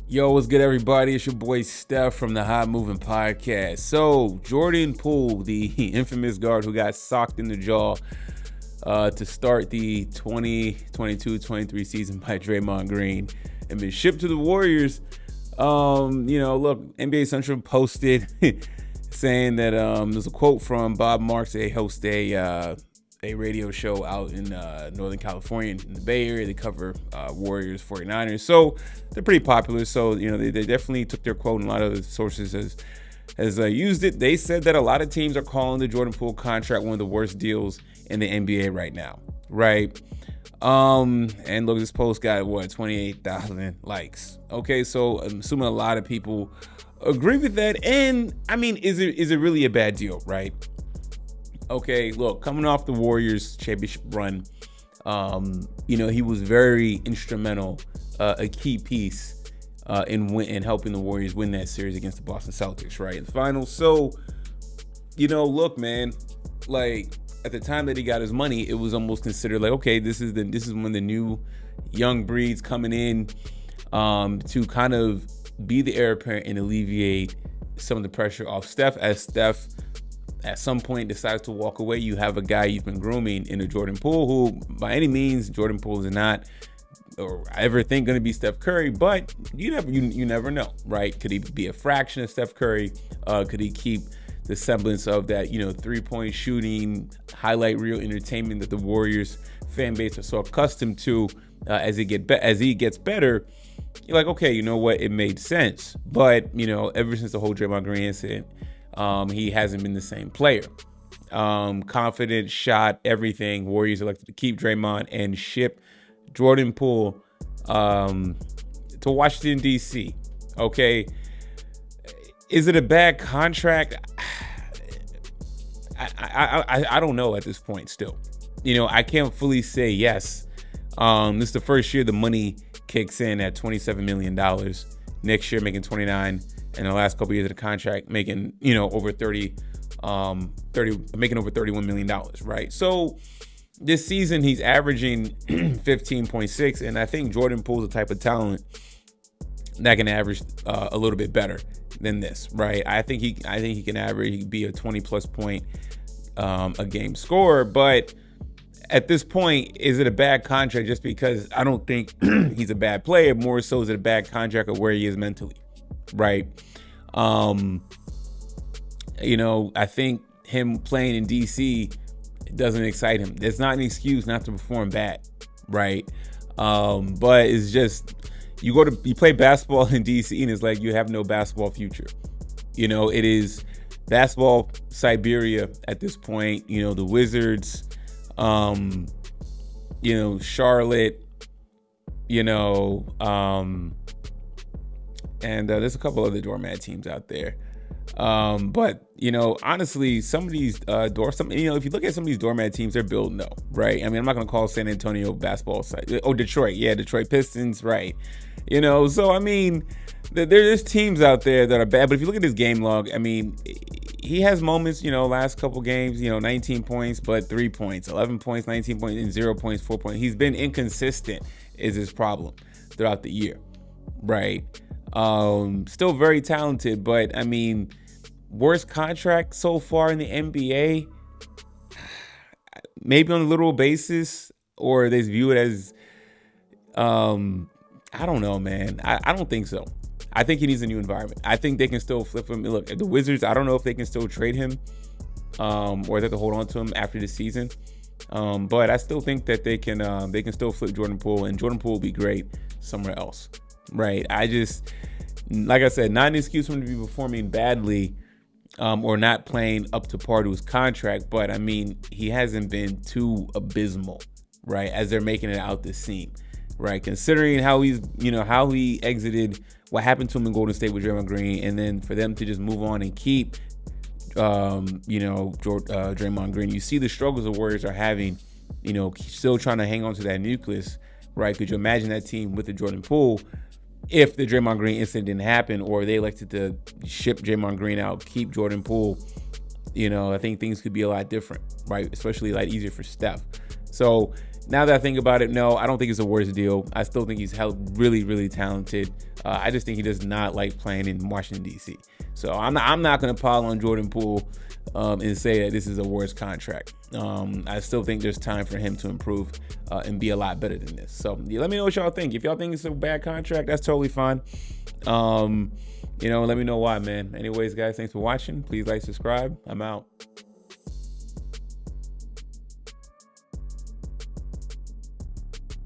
Yo, what's good, everybody? It's your boy Steph from the Hot Moving Podcast. So, Jordan Poole, the infamous guard who got socked in the jaw to start the 2022-23 season by Draymond Green and been shipped to the Warriors. Look, NBA Central posted saying that there's a quote from Bob Marks. They host a radio show out in Northern California, in the Bay Area. They cover Warriors, 49ers. So they're pretty popular. So, they definitely took their quote, and a lot of the sources has used it. They said that a lot of teams are calling the Jordan Poole contract one of the worst deals in the NBA right now, right? And look, this post got 28,000 likes. Okay, so I'm assuming a lot of people agree with that. And I mean, is it really a bad deal, right? Okay, look, coming off the Warriors championship run, he was very instrumental, a key piece in helping the Warriors win that series against the Boston Celtics, right, in the finals. So, look, man, like at the time that he got his money, it was almost considered like, okay, this is when the new young breeds coming in to kind of be the heir apparent and alleviate some of the pressure off Steph. As Steph at some point decides to walk away, you have a guy you've been grooming in a Jordan Poole, who by any means, Jordan Poole is not or I ever think going to be Steph Curry, but you never know, right? Could he be a fraction of Steph Curry? Could he keep the semblance of that, 3-point shooting, highlight reel entertainment that the Warriors fan base are so accustomed to? As he gets better, you're like, okay, you know what? It made sense. But, ever since the whole Draymond Green incident, he hasn't been the same player. Confident, shot, everything. Warriors elected to keep Draymond and ship Jordan Poole to Washington, D.C. Okay. Is it a bad contract? I don't know at this point still. I can't fully say yes. This is the first year the money kicks in at $27 million. Next year making 29. And the last couple years of the contract making, over making over $31 million, right? So this season he's averaging 15.6, and I think Jordan Poole's the type of talent that can average a little bit better than this, right? I think he can average, he can be a 20+ point a game scorer, but at this point, is it a bad contract just because I don't think he's a bad player? More so, is it a bad contract of where he is mentally? Right. I think him playing in DC doesn't excite him. There's not an excuse not to perform bad. Right. But it's just, you play basketball in DC and it's like you have no basketball future. It is basketball Siberia at this point. The Wizards, Charlotte, and there's a couple other doormat teams out there. But honestly, some of these if you look at some of these doormat teams, they're building though, right? I mean, I'm not gonna call San Antonio basketball site. Oh, Detroit, yeah, Detroit Pistons, right? So I mean, there's teams out there that are bad. But if you look at his game log, I mean, he has moments, last couple games, 19 points, but 3 points, 11 points, 19 points, and 0 points, 4 points. He's been inconsistent is his problem throughout the year, right? Still very talented, but I mean, worst contract so far in the NBA, maybe on a literal basis, or they view it as, I don't know, man. I don't think so. I think he needs a new environment. I think they can still flip him. Look, the Wizards, I don't know if they can still trade him, or they have to hold on to him after the season. But I still think that they can still flip Jordan Poole, and Jordan Poole will be great somewhere else, right? Like I said, not an excuse for him to be performing badly, or not playing up to par to his contract. But I mean, he hasn't been too abysmal, right? As they're making it out this seam, right? Considering how how he exited, what happened to him in Golden State with Draymond Green, and then for them to just move on and keep, Draymond Green. You see the struggles the Warriors are having, still trying to hang on to that nucleus, right? Could you imagine that team with the Jordan Poole if the Draymond Green incident didn't happen, or they elected to ship Draymond Green out, keep Jordan Poole? I think things could be a lot different, right? Especially a lot easier for Steph. So Now that I think about it, no, I don't think it's the worst deal. I still think he's really, really talented. I just think he does not like playing in Washington, D.C. So I'm not going to pile on Jordan Poole and say that this is a worse contract. I still think there's time for him to improve and be a lot better than this. So let me know what y'all think. If y'all think it's a bad contract, that's totally fine. Let me know why, man. Anyways, guys, thanks for watching. Please like, subscribe. I'm out.